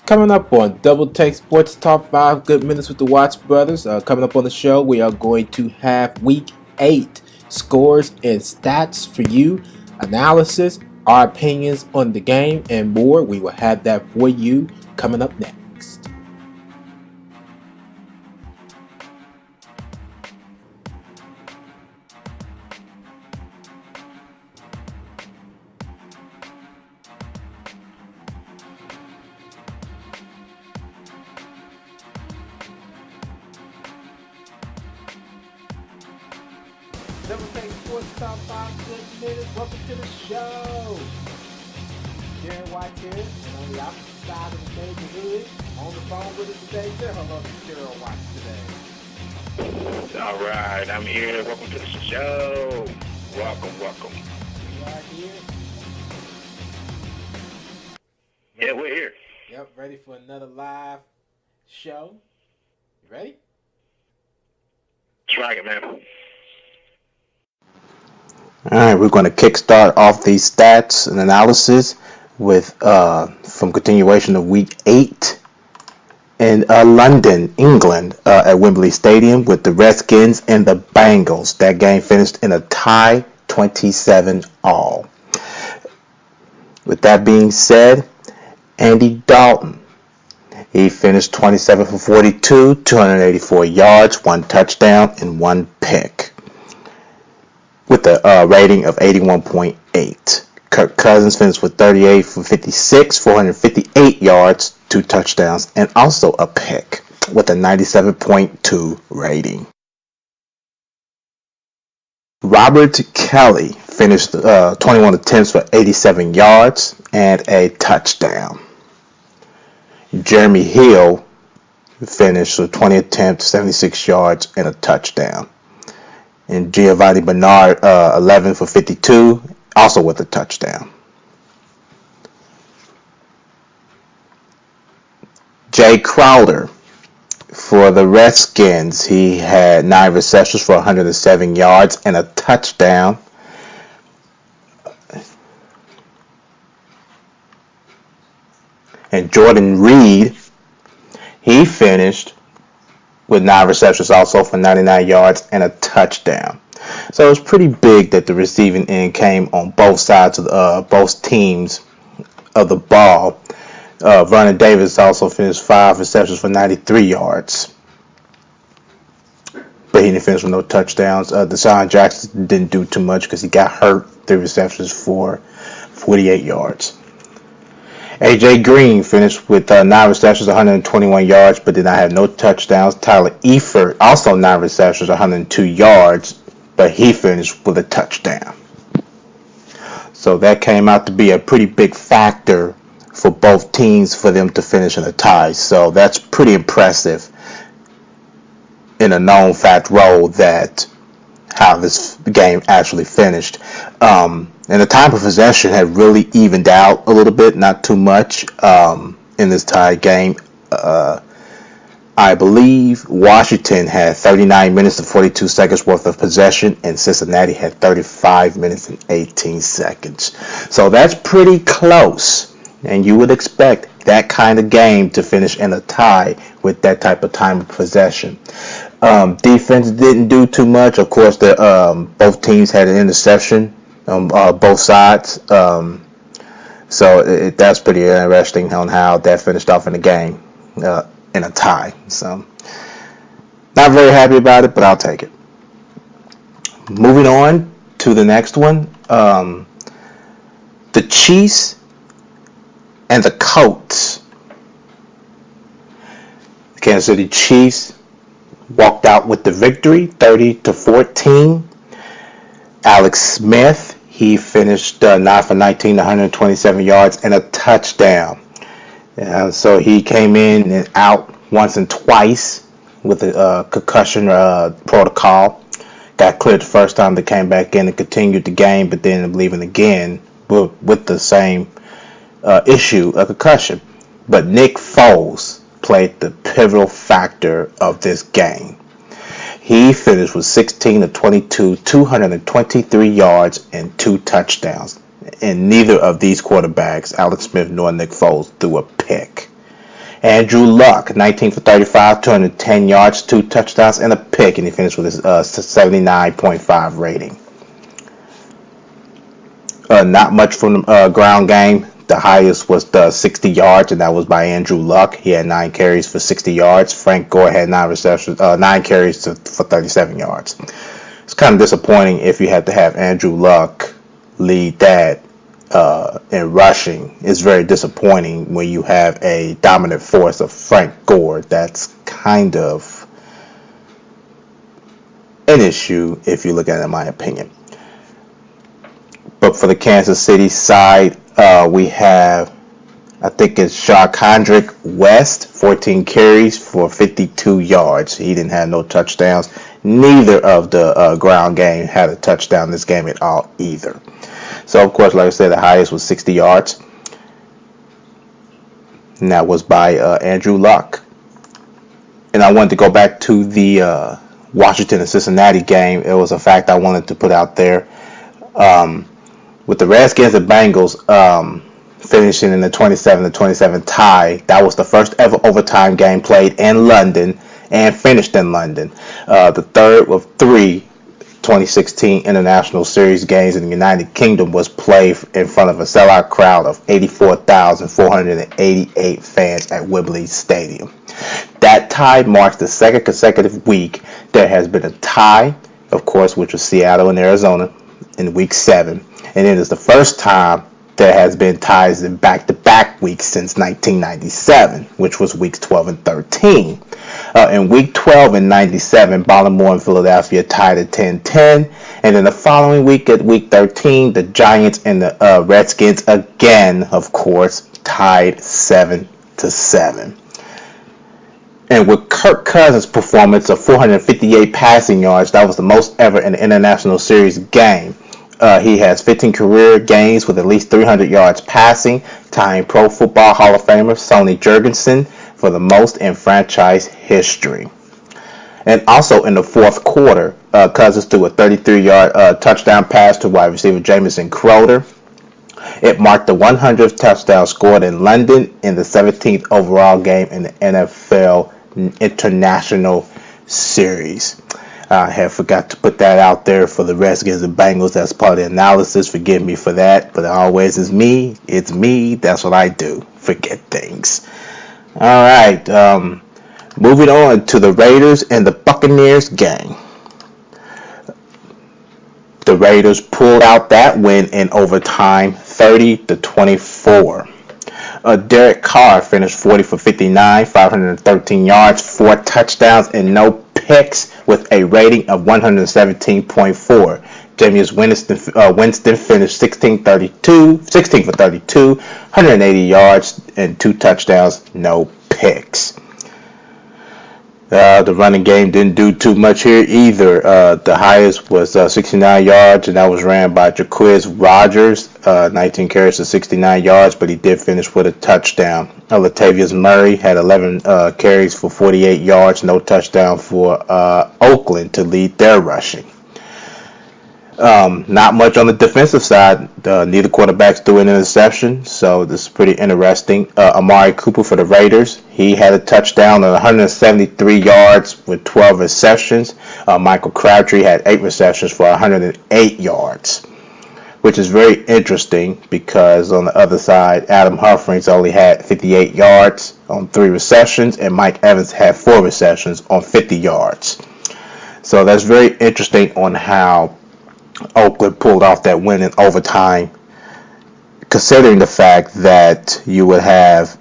Coming up on Double Take Sports Top 5 Good Minutes with the Watts Brothers. Coming up on the show, we are going to have Week 8 scores and stats for you, analysis, our opinions on the game, and more. We will have that for you coming up next. Double Take Sports Top 5 Good Minutes. Welcome to the show. Darren Watts here, and on the opposite side of the neighborhood, on the phone with us today. Say hello to Darren Watts today. All right, I'm here. Welcome to the show. Welcome. You are here. Yeah, we're here. Yep, ready for another live show. You ready? Try it, man. All right, we're going to kickstart off these stats and analysis with from continuation of Week 8 in London, England, at Wembley Stadium with the Redskins and the Bengals. That game finished in a tie, 27-all. With that being said, Andy Dalton, he finished 27 for 42, 284 yards, 1 touchdown, and 1 pick, with a rating of 81.8. Kirk Cousins finished with 38 for 56, 458 yards, 2 touchdowns, and also a pick, with a 97.2 rating. Robert Kelly finished 21 attempts for 87 yards and a touchdown. Jeremy Hill finished with 20 attempts, 76 yards, and a touchdown. And Giovanni Bernard, 11 for 52, also with a touchdown. Jay Crowder for the Redskins, he had 9 receptions for 107 yards and a touchdown. And Jordan Reed, he finished with 9 receptions also for 99 yards and a touchdown. So it was pretty big that the receiving end came on both sides of both teams of the ball. Vernon Davis also finished 5 receptions for 93 yards, but he didn't finish with no touchdowns. Deshaun Jackson didn't do too much because he got hurt. 3 receptions for 48 yards. AJ Green finished with 9 receptions, 121 yards, but did not have no touchdowns. Tyler Eifert, also 9 receptions, 102 yards, but he finished with a touchdown. So that came out to be a pretty big factor for both teams for them to finish in a tie. So that's pretty impressive in a known fact role that how this game actually finished. And the time of possession had really evened out a little bit, not too much in this tie game. I believe Washington had 39 minutes and 42 seconds worth of possession, and Cincinnati had 35 minutes and 18 seconds. So that's pretty close, and you would expect that kind of game to finish in a tie with that type of time of possession. Defense didn't do too much. Of course, both teams had an interception on both sides. So that's pretty interesting on how that finished off in the game in a tie. So not very happy about it, but I'll take it. Moving on to the next one. The Chiefs and the Colts. The Kansas City Chiefs walked out with the victory, 30-14. Alex Smith, he finished 9 for 19, 127 yards, and a touchdown. So he came in and out once and twice with a concussion protocol. Got cleared the first time they came back in and continued the game, but then leaving again with the same issue, a concussion. But Nick Foles played the pivotal factor of this game. He finished with 16 of 22, 223 yards, and 2 touchdowns. and neither of these quarterbacks, Alex Smith nor Nick Foles, threw a pick. Andrew Luck, 19 for 35, 210 yards, 2 touchdowns, and a pick, and he finished with his 79.5 rating. Not much from the ground game. The highest was the 60 yards, and that was by Andrew Luck. He had 9 carries for 60 yards. Frank Gore had 9 carries for 37 yards. It's kind of disappointing if you had to have Andrew Luck lead that in rushing. It's very disappointing when you have a dominant force of Frank Gore. That's kind of an issue if you look at it, in my opinion. But for the Kansas City side, we have, I think it's Shaqandrick West, 14 carries for 52 yards. He didn't have no touchdowns. Neither of the ground game had a touchdown this game at all either. So, of course, like I said, the highest was 60 yards. And that was by Andrew Luck. And I wanted to go back to the Washington and Cincinnati game. It was a fact I wanted to put out there. With the Redskins and Bengals finishing in the 27-27 tie, that was the first ever overtime game played in London and finished in London. The third of 3 2016 International Series games in the United Kingdom was played in front of a sellout crowd of 84,488 fans at Wembley Stadium. That tie marks the second consecutive week there has been a tie, of course, which was Seattle and Arizona in week 7. And it is the first time there has been ties in back-to-back weeks since 1997, which was weeks 12 and 13. In week 12 and 97, Baltimore and Philadelphia tied at 10-10. And then the following week at week 13, the Giants and the Redskins again, of course, tied 7-7. And with Kirk Cousins' performance of 458 passing yards, that was the most ever in the International Series game. He has 15 career games with at least 300 yards passing, tying Pro Football Hall of Famer Sonny Jurgensen for the most in franchise history. And also in the fourth quarter, Cousins threw a 33-yard touchdown pass to wide receiver Jamison Crowder. It marked the 100th touchdown scored in London in the 17th overall game in the NFL International Series. I have forgot to put that out there for the Redskins and Bengals. That's part of the analysis. Forgive me for that. But it always is me. It's me. That's what I do. Forget things. All right. Moving on to the Raiders and the Buccaneers game. The Raiders pulled out that win in overtime, 30-24. Derek Carr finished 40 for 59, 513 yards, 4 touchdowns, and no picks with a rating of 117.4. Jameis Winston finished 16 for 32, 180 yards, and 2 touchdowns, no picks. The running game didn't do too much here either. The highest was 69 yards, and that was ran by Jacquizz Rodgers, 19 carries to 69 yards, but he did finish with a touchdown. Latavius Murray had 11 carries for 48 yards, no touchdown for Oakland to lead their rushing. Not much on the defensive side. Neither quarterbacks threw an interception, so this is pretty interesting. Amari Cooper for the Raiders, he had a touchdown on 173 yards with 12 receptions. Michael Crabtree had 8 receptions for 108 yards, which is very interesting because on the other side, Adam Humphries only had 58 yards on 3 receptions, and Mike Evans had 4 receptions on 50 yards. So that's very interesting on how Oakland pulled off that win in overtime, considering the fact that you would have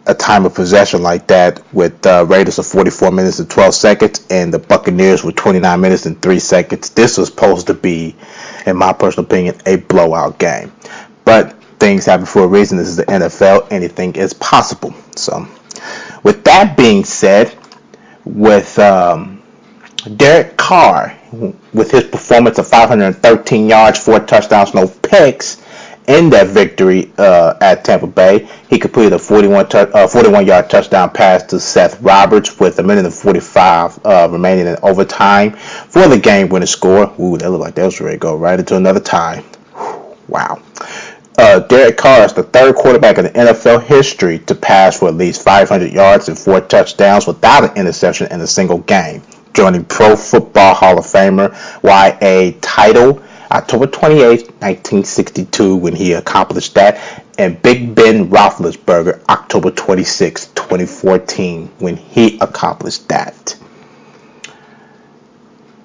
a time of possession like that with Raiders of 44 minutes and 12 seconds and the Buccaneers with 29 minutes and 3 seconds. This was supposed to be, in my personal opinion, a blowout game. But things happen for a reason. This is the NFL. Anything is possible. So, with that being said, with Derek Carr, with his performance of 513 yards, 4 touchdowns, no picks in that victory at Tampa Bay, he completed a 41-yard touchdown pass to Seth Roberts with a minute and 45 remaining in overtime for the game-winning score. Ooh, that looked like that was ready to go right into another tie. Wow. Derek Carr is the third quarterback in the NFL history to pass for at least 500 yards and 4 touchdowns without an interception in a single game, joining Pro Football Hall of Famer Y.A. Title October 28, 1962, when he accomplished that, and Big Ben Roethlisberger October 26, 2014, when he accomplished that.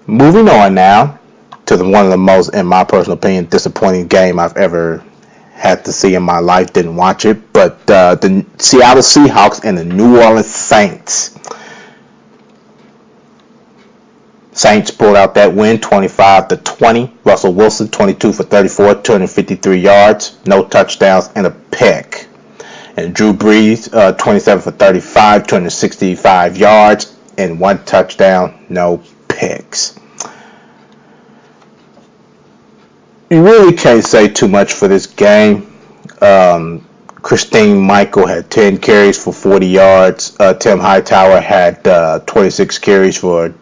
Moving on now to one of the most, in my personal opinion, disappointing game I've ever had to see in my life. Didn't watch it, but the Seattle Seahawks and the New Orleans Saints. Saints pulled out that win 25-20. Russell Wilson 22 for 34, 253 yards, no touchdowns, and a pick. And Drew Brees 27 for 35, 265 yards, and 1 touchdown, no picks. You really can't say too much for this game. Christine Michael had 10 carries for 40 yards. Tim Hightower had 26 carries for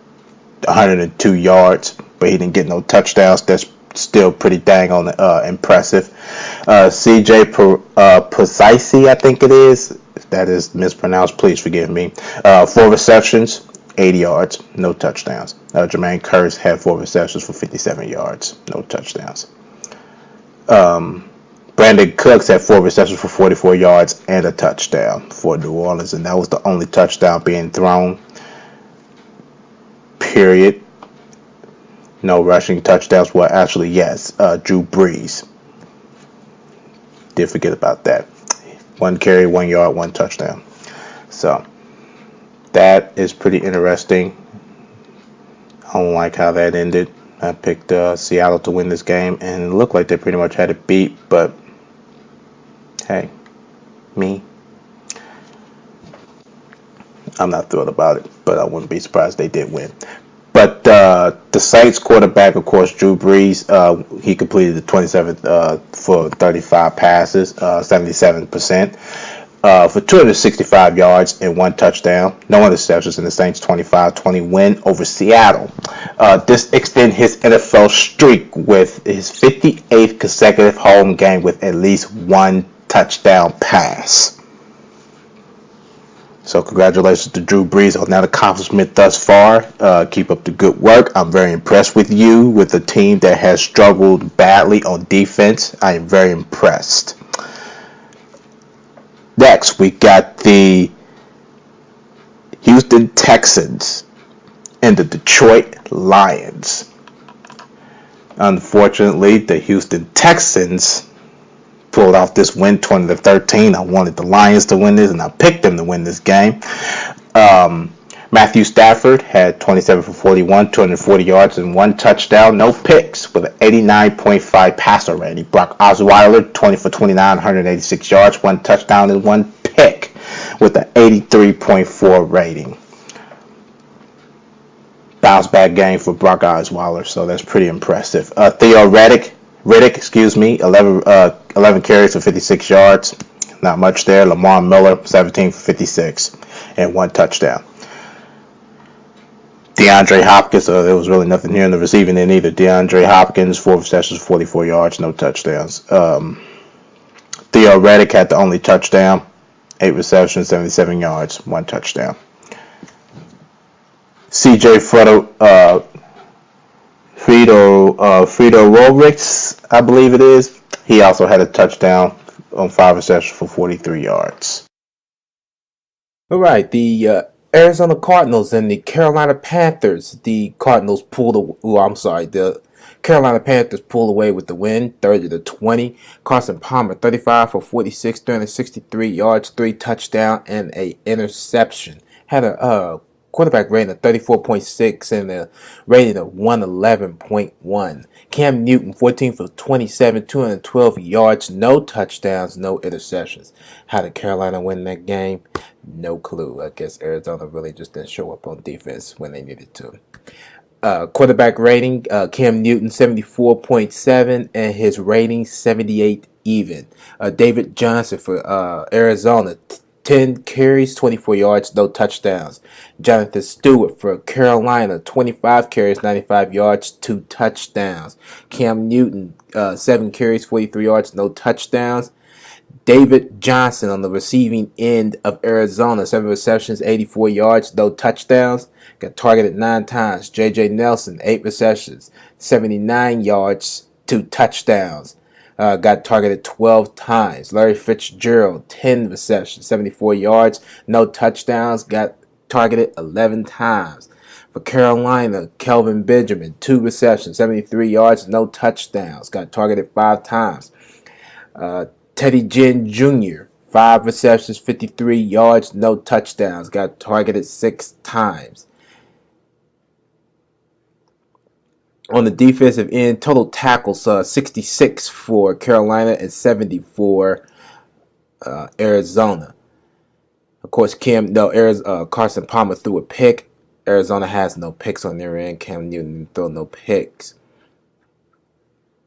102 yards, but he didn't get no touchdowns. That's still pretty dang on impressive. CJ Precisely, I think it is. If that is mispronounced, please forgive me. 4 receptions, 80 yards, no touchdowns. Jermaine Kearse had 4 receptions for 57 yards, no touchdowns. Brandon Cooks had 4 receptions for 44 yards and a touchdown for New Orleans, and that was the only touchdown being thrown. Period. No rushing touchdowns. Well, actually, yes. Drew Brees. Did forget about that. 1 carry, 1 yard, 1 touchdown. So, that is pretty interesting. I don't like how that ended. I picked Seattle to win this game, and it looked like they pretty much had it beat, but hey, me. I'm not thrilled about it, but I wouldn't be surprised they did win. But the Saints quarterback, of course, Drew Brees, he completed the 27th for 35 passes, 77%, for 265 yards and 1 touchdown. No interceptions in the Saints' 25-20 win over Seattle. This extends his NFL streak with his 58th consecutive home game with at least 1 touchdown pass. So congratulations to Drew Brees on that accomplishment thus far. Keep up the good work. I'm very impressed with you, with a team that has struggled badly on defense. I am very impressed. Next, we got the Houston Texans and the Detroit Lions. Unfortunately, the Houston Texans pulled off this win 20-13. I wanted the Lions to win this, and I picked them to win this game. Matthew Stafford had 27 for 41, 240 yards, and 1 touchdown, no picks, with an 89.5 passer rating. Brock Osweiler, 20 for 29, 186 yards, 1 touchdown, and 1 pick, with an 83.4 rating. Bounce back game for Brock Osweiler, so that's pretty impressive. Theo Riddick, 11 carries for 56 yards. Not much there. Lamar Miller, 17 for 56 and 1 touchdown. DeAndre Hopkins, there was really nothing here in the receiving end either. DeAndre Hopkins, 4 receptions, 44 yards, no touchdowns. Theo Riddick had the only touchdown, 8 receptions, 77 yards, 1 touchdown. CJ Frido Robrix, I believe it is. He also had a touchdown on 5 receptions for 43 yards. All right, the Arizona Cardinals and the Carolina Panthers. The Carolina Panthers pulled away with the win, 30-20. Carson Palmer, 35 for 46, 363 yards, 3 touchdowns, and an interception. Had a quarterback rating of 34.6 and a rating of 111.1. Cam Newton, 14 for 27, 212 yards, no touchdowns, no interceptions. How did Carolina win that game? No clue. I guess Arizona really just didn't show up on defense when they needed to. Quarterback rating, Cam Newton, 74.7, and his rating, 78 even. David Johnson for Arizona, 10 carries, 24 yards, no touchdowns. Jonathan Stewart for Carolina, 25 carries, 95 yards, 2 touchdowns. Cam Newton, 7 carries, 43 yards, no touchdowns. David Johnson on the receiving end of Arizona, 7 receptions, 84 yards, no touchdowns. Got targeted 9 times. J.J. Nelson, 8 receptions, 79 yards, 2 touchdowns. Got targeted 12 times. Larry Fitzgerald, 10 receptions, 74 yards, no touchdowns. Got targeted 11 times. For Carolina, Kelvin Benjamin, 2 receptions, 73 yards, no touchdowns. Got targeted 5 times. Teddy Ginn Jr., 5 receptions, 53 yards, no touchdowns. Got targeted 6 times. On the defensive end, total tackles 66 for Carolina and 70 for Arizona. Of course, Carson Palmer threw a pick. Arizona has no picks on their end. Cam Newton threw no picks.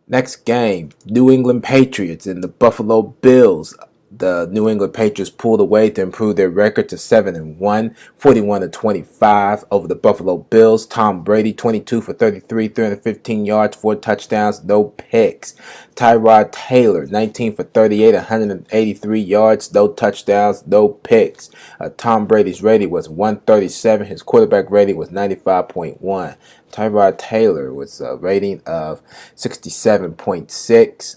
Next game, New England Patriots and the Buffalo Bills. The New England Patriots pulled away to improve their record to 7-1, 41-25 over the Buffalo Bills. Tom Brady, 22 for 33, 315 yards, 4 touchdowns, no picks. Tyrod Taylor, 19 for 38, 183 yards, no touchdowns, no picks. Tom Brady's rating was 137. His quarterback rating was 95.1. Tyrod Taylor was a rating of 67.6.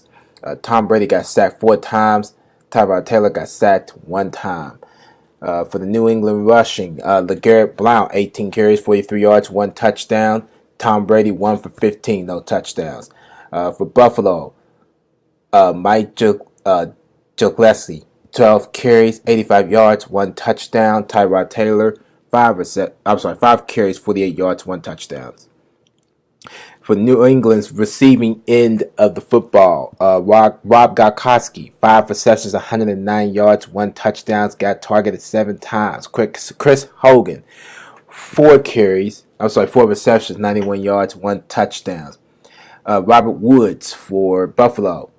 Tom Brady got sacked 4 times. Tyrod Taylor got sacked 1 time. For the New England rushing, LeGarrette Blount, 18 carries, 43 yards, 1 touchdown. Tom Brady, 1 for 15, no touchdowns. For Buffalo, Mike Gillespie, 12 carries, 85 yards, 1 touchdown. Tyrod Taylor, 5 carries, 48 yards, 1 touchdown. For New England's receiving end of the football, Rob Gronkowski, 5 receptions, 109 yards, 1 touchdown, got targeted 7 times. Chris Hogan, 4 receptions, 91 yards, 1 touchdown. Robert Woods for Buffalo,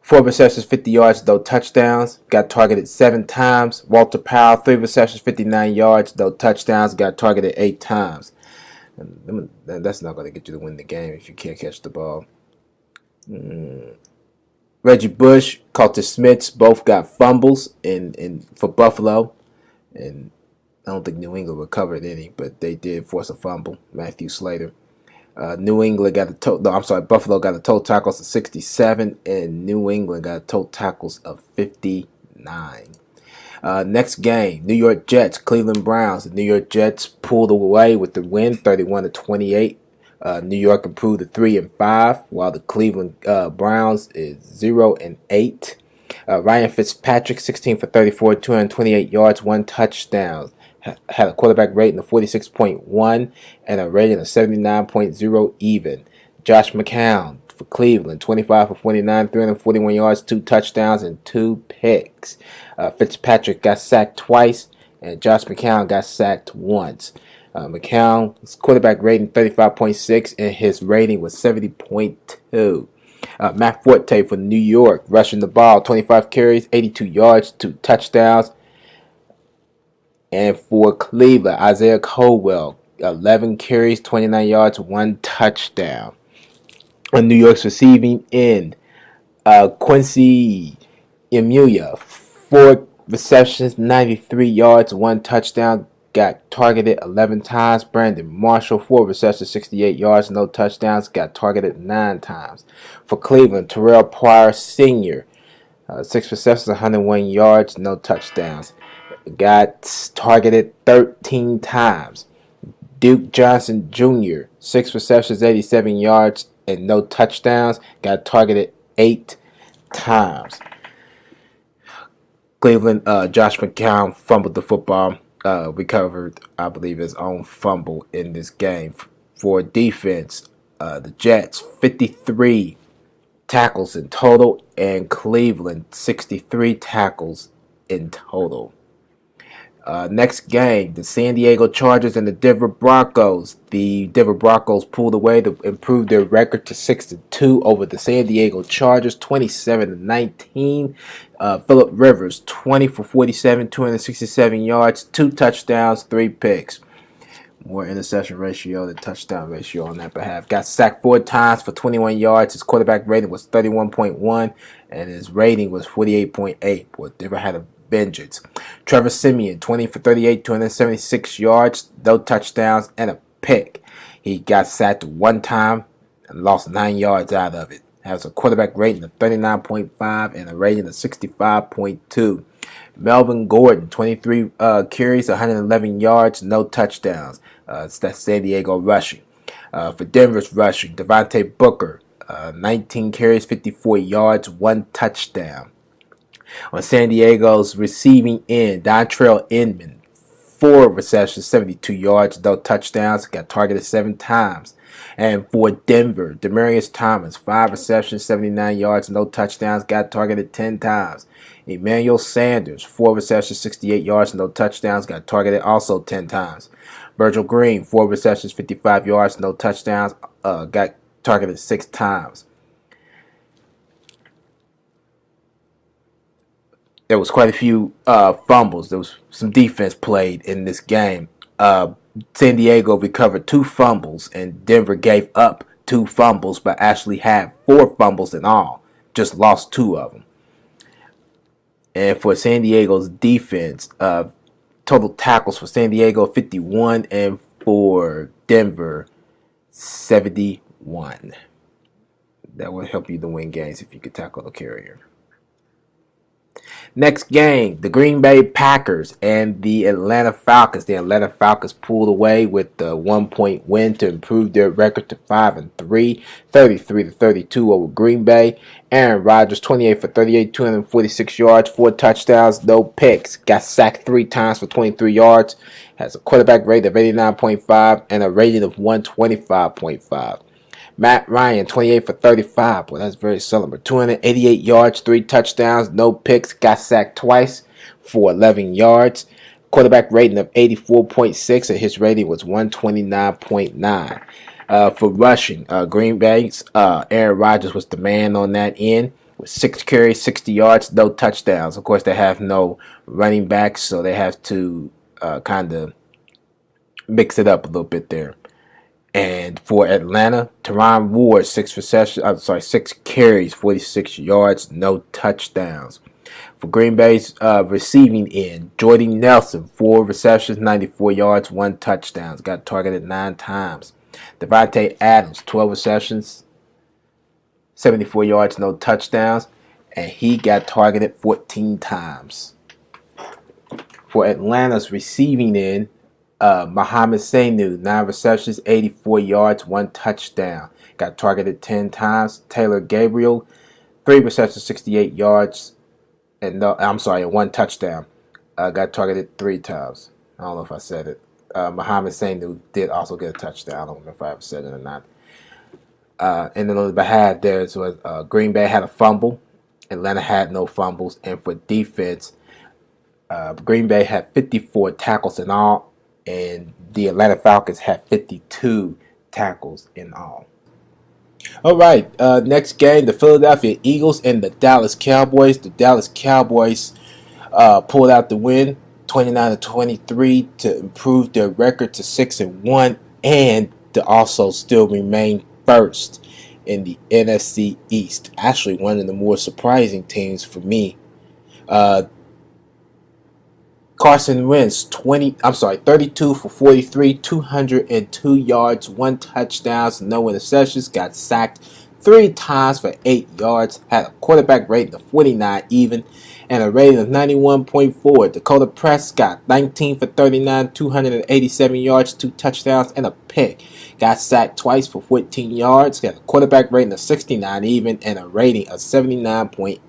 4 receptions, 50 yards, no touchdowns, got targeted 7 times. Walter Powell, 3 receptions, 59 yards, no touchdowns, got targeted 8 times. And that's not going to get you to win the game if you can't catch the ball. Reggie Bush, Carlton Smith both got fumbles for Buffalo. And I don't think New England recovered any, but they did force a fumble. Matthew Slater. Buffalo got a total tackles of 67, and New England got total tackles of 59. Next game, New York Jets, Cleveland Browns. The New York Jets pulled away with the win, 31-28. New York improved to 3-5, while the Cleveland Browns is 0-8. Ryan Fitzpatrick, 16 for 34, 228 yards, 1 touchdown. Had a quarterback rating of 46.1 and a rating of 79.0 even. Josh McCown for Cleveland, 25 for 49, 341 yards, 2 touchdowns, and 2 picks. Fitzpatrick got sacked twice, and Josh McCown got sacked once. McCown's quarterback rating 35.6, and his rating was 70.2. Matt Forte for New York, rushing the ball, 25 carries, 82 yards, 2 touchdowns. And for Cleveland, Isaiah Caldwell, 11 carries, 29 yards, 1 touchdown. On New York's receiving end, Quincy Emuya, 4 receptions, 93 yards, 1 touchdown, got targeted 11 times. Brandon Marshall, 4 receptions, 68 yards, no touchdowns, got targeted 9 times. For Cleveland, Terrell Pryor Sr., 6 receptions, 101 yards, no touchdowns, got targeted 13 times. Duke Johnson Jr., 6 receptions, 87 yards, and no touchdowns, got targeted 8 times. Cleveland, Josh McCown fumbled the football, recovered, I believe, his own fumble in this game. For defense, the Jets, 53 tackles in total, and Cleveland, 63 tackles in total. Next game, the San Diego Chargers and the Denver Broncos. The Denver Broncos pulled away to improve their record to 6-2 over the San Diego Chargers, 27-19. Phillip Rivers, 20 for 47, 267 yards, 2 touchdowns, 3 picks. More interception ratio than touchdown ratio on that behalf. Got sacked 4 times for 21 yards. His quarterback rating was 31.1, and his rating was 48.8. Boy, Denver had a vengeance. Trevor Siemian, 20 for 38, 276 yards, no touchdowns, and a pick. He got sacked 1 time and lost 9 yards out of it. Has a quarterback rating of 39.5 and a rating of 65.2. Melvin Gordon, 23 carries, 111 yards, no touchdowns. That's San Diego rushing. For Denver's rushing, Devontae Booker, 19 carries, 54 yards, 1 touchdown. On San Diego's receiving end, Dontrell Inman, 4 receptions, 72 yards, no touchdowns, got targeted 7 times. And for Denver, Demaryius Thomas, 5 receptions, 79 yards, no touchdowns, got targeted 10 times. Emmanuel Sanders, 4 receptions, 68 yards, no touchdowns, got targeted also 10 times. Virgil Green, 4 receptions, 55 yards, no touchdowns, got targeted 6 times. There was quite a few fumbles. There was some defense played in this game. San Diego recovered 2 fumbles, and Denver gave up 2 fumbles, but actually had 4 fumbles in all. Just lost 2 of them. And for San Diego's defense, total tackles for San Diego 51, and for Denver 71. That will help you to win games if you could tackle the carrier. Next game, the Green Bay Packers and the Atlanta Falcons. The Atlanta Falcons pulled away with the 1-point win to improve their record to 5-3, 33-32 over Green Bay. Aaron Rodgers, 28 for 38, 246 yards, 4 touchdowns, no picks. Got sacked 3 times for 23 yards. Has a quarterback rate of 89.5 and a rating of 125.5. Matt Ryan, 28 for 35. Well, that's very similar. 288 yards, 3 touchdowns, no picks. Got sacked twice for 11 yards. Quarterback rating of 84.6, and his rating was 129.9. For rushing, Green Bay's Aaron Rodgers was the man on that end with 6 carries, 60 yards, no touchdowns. Of course, they have no running backs, so they have to kind of mix it up a little bit there. And for Atlanta, Teron Ward, 6 carries, 46 yards, no touchdowns. For Green Bay's receiving end, Jordy Nelson, 4 receptions, 94 yards, 1 touchdown. Got targeted 9 times. Devontae Adams, 12 receptions, 74 yards, no touchdowns. And he got targeted 14 times. For Atlanta's receiving end, Mohamed Sanu, 9 receptions, 84 yards, 1 touchdown. Got targeted 10 times. Taylor Gabriel, 3 receptions, 68 yards, and 1 touchdown. Got targeted 3 times. I don't know if I said it. Mohamed Sanu did also get a touchdown. I don't know if I ever said it or not. And then on the behalf there was Green Bay had a fumble. Atlanta had no fumbles. And for defense, Green Bay had 54 tackles in all, and the Atlanta Falcons had 52 tackles in all. All right, next game, the Philadelphia Eagles and the Dallas Cowboys. The Dallas Cowboys pulled out the win, 29-23, to improve their record to 6-1 and to also still remain first in the NFC East. Actually, one of the more surprising teams for me. Carson Wentz, 32 for 43, 202 yards, 1 touchdown, no interceptions, got sacked 3 times for 8 yards, had a quarterback rating of 49 even, and a rating of 91.4. Dakota Prescott, 19 for 39, 287 yards, 2 touchdowns, and a pick. Got sacked twice for 14 yards, got a quarterback rating of 69 even, and a rating of 79.8.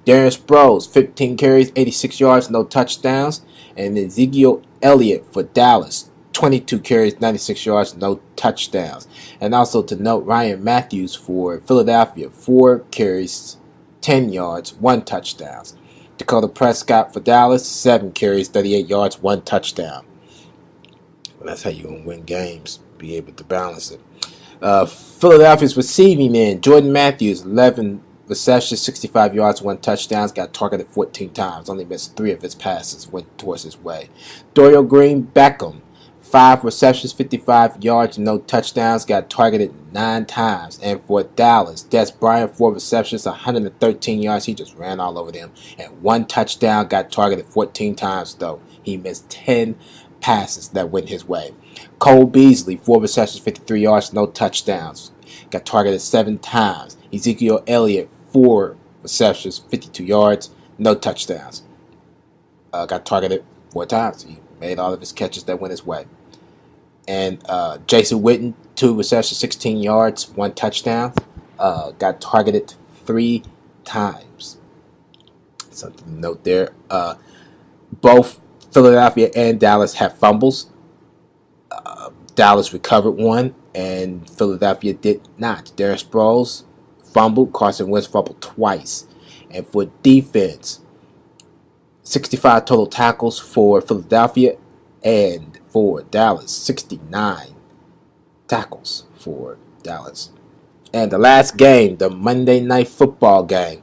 Darren Sproles, 15 carries, 86 yards, no touchdowns. And Ezekiel Elliott for Dallas, 22 carries, 96 yards, no touchdowns. And also to note, Ryan Matthews for Philadelphia, 4 carries, 10 yards, 1 touchdown. Dakota Prescott for Dallas, 7 carries, 38 yards, 1 touchdown. Well, that's how you're going to win games, be able to balance it. Philadelphia's receiving end, Jordan Matthews, 11 receptions, 65 yards, 1 touchdown, got targeted 14 times, only missed 3 of his passes, went towards his way. Dorial Green-Beckham, 5 receptions, 55 yards, no touchdowns, got targeted 9 times. And for Dallas, Des Bryant, 4 receptions, 113 yards, he just ran all over them. And 1 touchdown, got targeted 14 times, though. He missed 10 passes that went his way. Cole Beasley, 4 receptions, 53 yards, no touchdowns, got targeted 7 times. Ezekiel Elliott, 4 receptions, 52 yards, no touchdowns, got targeted 4 times. He made all of his catches that went his way. And Jason Witten, 2 receptions, 16 yards, 1 touchdown, got targeted 3 times. Something to note there. Both Philadelphia and Dallas have fumbles. Dallas recovered 1, and Philadelphia did not. Darren Sproles fumbled. Carson Wentz fumbled twice. And for defense, 65 total tackles for Philadelphia, and for Dallas, 69 tackles for Dallas. And the last game, the Monday Night Football game,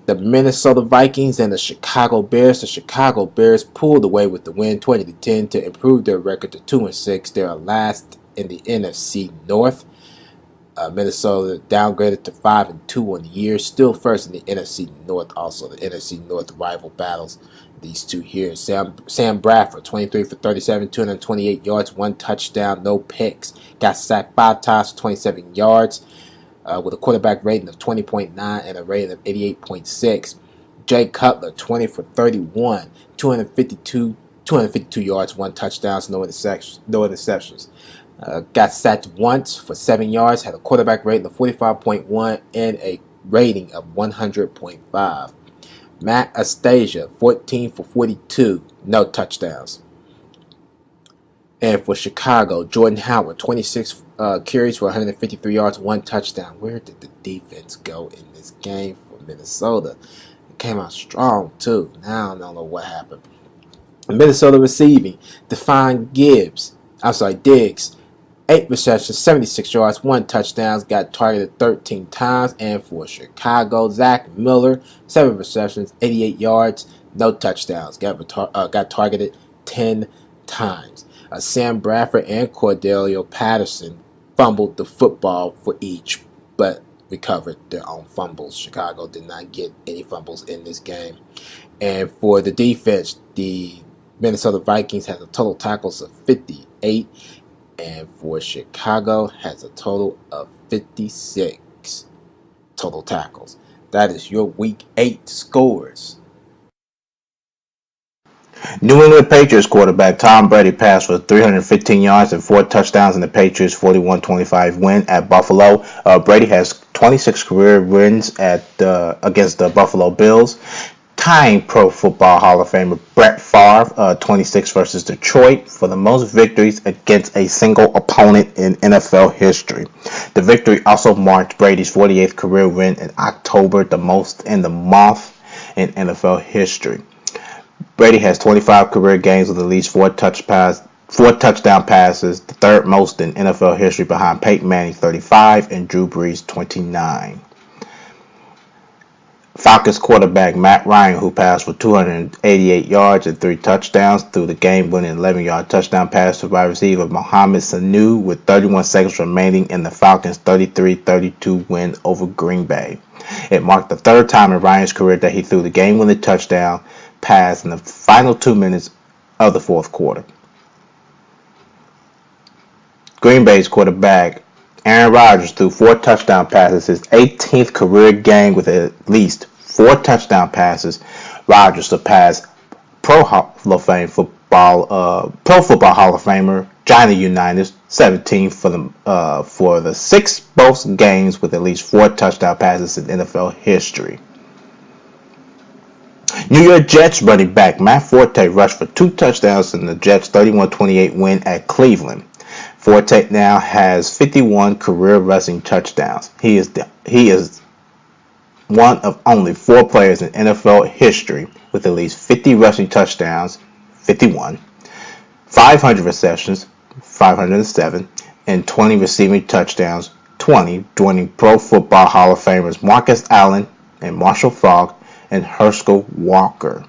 the Minnesota Vikings and the Chicago Bears. The Chicago Bears pulled away with the win, 20-10, to improve their record to 2-6. They are last in the NFC North. Minnesota downgraded to 5-2 on the year, still first in the NFC North. Also, the NFC North rival battles these two here. Sam Bradford, 23 for 37, 228 yards, 1 touchdown, no picks. Got sacked 5 times for 27 yards. With a quarterback rating of 20.9 and a rating of 88.6. Jay Cutler, 20 for 31, 252 yards, 1 touchdown, no interceptions. Got sacked once for 7 yards, had a quarterback rating of 45.1 and a rating of 100.5. Matt Astasia, 14 for 42, no touchdowns. And for Chicago, Jordan Howard, 26 carries for 153 yards, 1 touchdown. Where did the defense go in this game for Minnesota? It came out strong, too. Now I don't know what happened. Minnesota receiving, Diggs, 8 receptions, 76 yards, 1 touchdown, got targeted 13 times. And for Chicago, Zach Miller, 7 receptions, 88 yards, no touchdowns, got targeted 10 times. Sam Bradford and Cordelio Patterson fumbled the football for each, but recovered their own fumbles. Chicago did not get any fumbles in this game. And for the defense, the Minnesota Vikings has a total tackles of 58, and for Chicago has a total of 56 total tackles. That is your Week 8 scores. New England Patriots quarterback Tom Brady passed for 315 yards and 4 touchdowns in the Patriots' 41-25 win at Buffalo. Brady has 26 career wins against the Buffalo Bills, tying Pro Football Hall of Famer Brett Favre, 26 versus Detroit, for the most victories against a single opponent in NFL history. The victory also marked Brady's 48th career win in October, the most in the month in NFL history. Brady has 25 career games with at least 4 touchdown passes, the third most in NFL history behind Peyton Manning 35 and Drew Brees 29. Falcons quarterback Matt Ryan, who passed for 288 yards and 3 touchdowns, threw the game-winning 11-yard touchdown pass to wide receiver Mohamed Sanu with 31 seconds remaining in the Falcons' 33-32 win over Green Bay. It marked the 3rd time in Ryan's career that he threw the game-winning touchdown pass in the final 2 minutes of the 4th quarter. Green Bay's quarterback Aaron Rodgers threw 4 touchdown passes, his 18th career game with at least 4 touchdown passes. Rodgers surpassed Pro Football Hall of Famer Johnny Unitas, 17 for the 6th most games with at least 4 touchdown passes in NFL history. New York Jets running back Matt Forte rushed for 2 touchdowns in the Jets' 31-28 win at Cleveland. Forte now has 51 career rushing touchdowns. He is one of only 4 players in NFL history with at least 50 rushing touchdowns, 51, 500 receptions, 507, and 20 receiving touchdowns, 20, joining Pro Football Hall of Famers Marcus Allen and Marshall Faulk and Herschel Walker.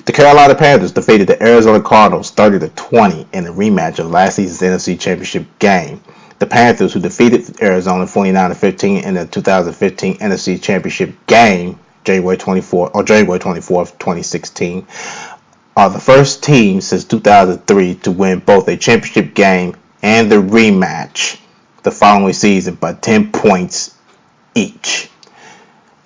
The Carolina Panthers defeated the Arizona Cardinals 30-20 in a rematch of last season's NFC Championship game. The Panthers, who defeated Arizona 49-15 in the 2015 NFC Championship game, January 24th, 2016, are the first team since 2003 to win both a championship game and the rematch the following season by 10 points each.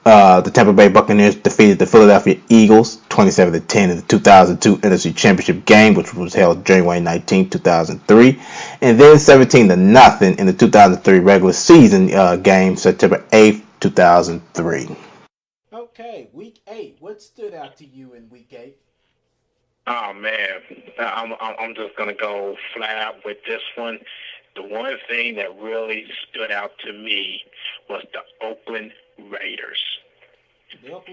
The Tampa Bay Buccaneers defeated the Philadelphia Eagles 27-10 in the 2002 NFC Championship game, which was held January 19, 2003, and then 17-0 in the 2003 regular season game, September 8, 2003. Okay, week 8. What stood out to you in week 8? Oh man, I'm just gonna go flat out with this one. The one thing that really stood out to me was the Oakland Raiders.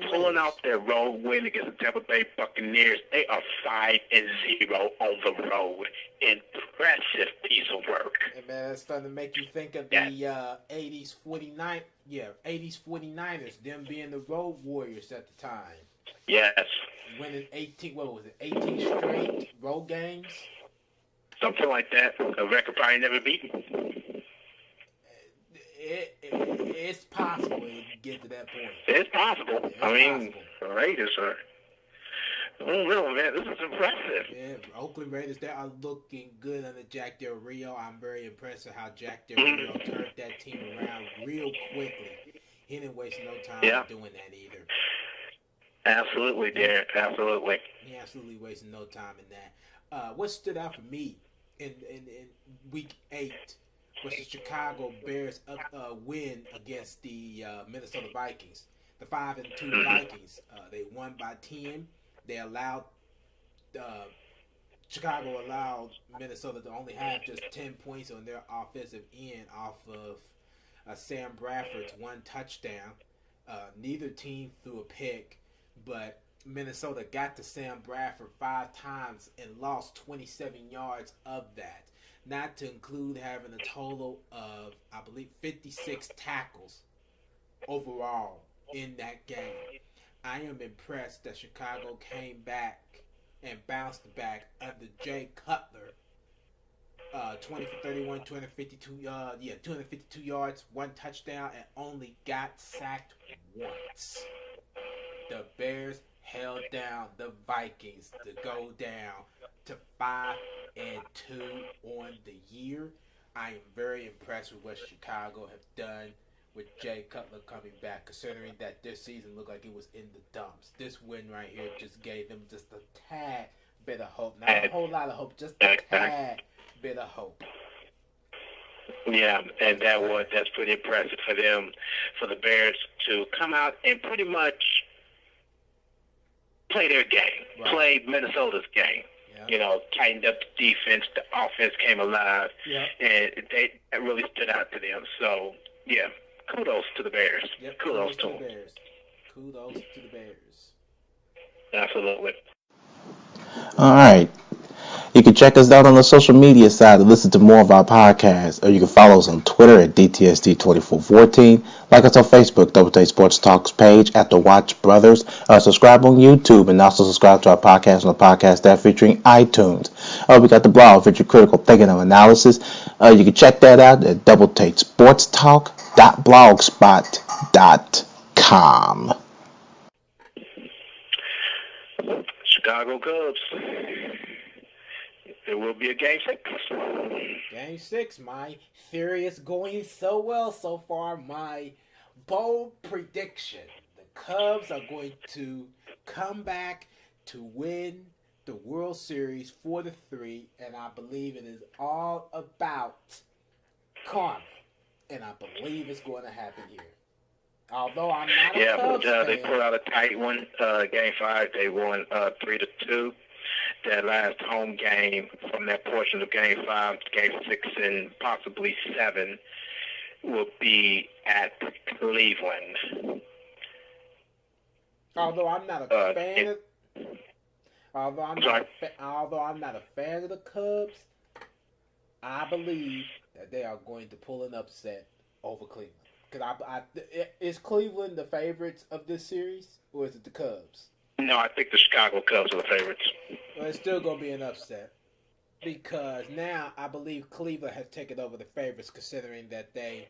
Pulling out their road win against the Tampa Bay Buccaneers. They are 5-0 on the road. Impressive piece of work. And man, it's starting to make you think of the 80s 49ers, them being the road warriors at the time. Yes. Winning 18 straight road games? Something like that. A record probably never beaten. It's possible to get to that point. It's possible. It's possible. The Raiders are... Oh, no, man, this is impressive. Yeah, Oakland Raiders, they are looking good under Jack Del Rio. I'm very impressed with how Jack Del Rio turned that team around real quickly. He didn't waste no time doing that either. Absolutely, Darren. Absolutely. He absolutely wasted no time in that. What stood out for me in week 8 was the Chicago Bears win against the Minnesota Vikings. The 5-2 Vikings. They won by 10. They allowed Chicago allowed Minnesota to only have just 10 points on their offensive end off of Sam Bradford's one touchdown. Neither team threw a pick, but Minnesota got to Sam Bradford 5 times and lost 27 yards of that. Not to include having a total of, I believe, 56 tackles overall in that game. I am impressed that Chicago came back and bounced back under Jay Cutler. 20 for 31, 252 yards, 1 touchdown, and only got sacked once. The Bears held down the Vikings to go down to 5-2 on the year. I am very impressed with what Chicago have done with Jay Cutler coming back, considering that this season looked like it was in the dumps. This win right here just gave them just a tad bit of hope. Not a whole lot of hope, just a tad bit of hope. Yeah, and that's pretty impressive for them, for the Bears to come out and pretty much play their game, play Minnesota's game. Yeah. You know, tightened up the defense, the offense came alive, and that really stood out to them. So, yeah, kudos to the Bears. Yep, kudos to the Bears. Kudos to the Bears. Absolutely. All right. You can check us out on the social media side to listen to more of our podcasts, or you can follow us on Twitter at DTST2414, like us on Facebook, Double Take Sports Talks page at The Watch Brothers, subscribe on YouTube, and also subscribe to our podcast on the podcast app featuring iTunes. We got the blog featuring critical thinking and analysis. You can check that out at doubletakesportstalk.blogspot.com. Chicago Cubs. There will be a Game 6. Game 6, my theory is going so well so far. My bold prediction, the Cubs are going to come back to win the World Series 4-3, and I believe it is all about karma, and I believe it's going to happen here. Although I'm not a Cubs fan. They pulled out a tight one. Game 5, they won 3-2. That last home game from that portion of Game 5, Game 6, and possibly 7 will be at Cleveland. Although I'm not a fan of, although I'm not a fan of the Cubs, I believe that they are going to pull an upset over Cleveland. Because is Cleveland the favorites of this series, or is it the Cubs? No, I think the Chicago Cubs are the favorites. Well, it's still going to be an upset. Because now I believe Cleveland has taken over the favorites, considering that they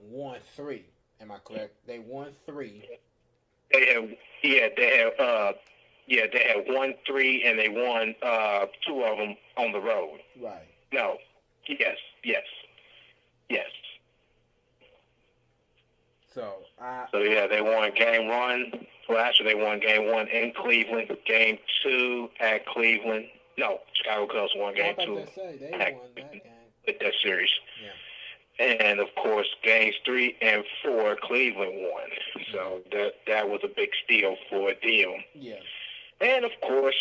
won 3. Am I correct? They won 3. They had won 3, and they won 2 of them on the road. Right. No. Yes. So they won game 1. Well, actually, they won game 1 in Cleveland. Game 2 at Cleveland. No, Chicago Cubs won game 2. They won that game. With that series. Yeah. And of course, games 3 and 4, Cleveland won. So that was a big steal for them. Yeah. And of course,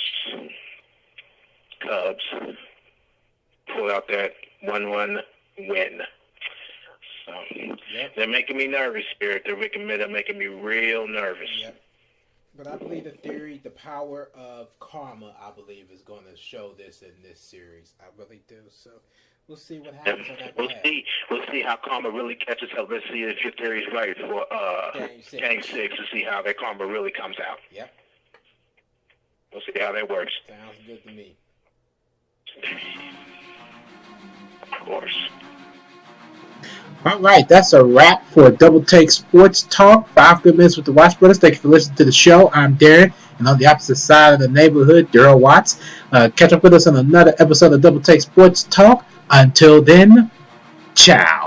Cubs pulled out that 1-1 win. So they're making me nervous, Spirit. They're making me real nervous. Yep. But I believe the power of karma, I believe, is going to show this in this series. I really do. So we'll see what happens on that. We'll see how karma really catches up. Let's see if your theory is right for game 6 to see how that karma really comes out. Yep. We'll see how that works. Sounds good to me. Of course. All right, that's a wrap for Double Take Sports Talk. 5 good minutes with the Watts Brothers. Thank you for listening to the show. I'm Darren, and on the opposite side of the neighborhood, Daryl Watts. Catch up with us on another episode of Double Take Sports Talk. Until then, ciao.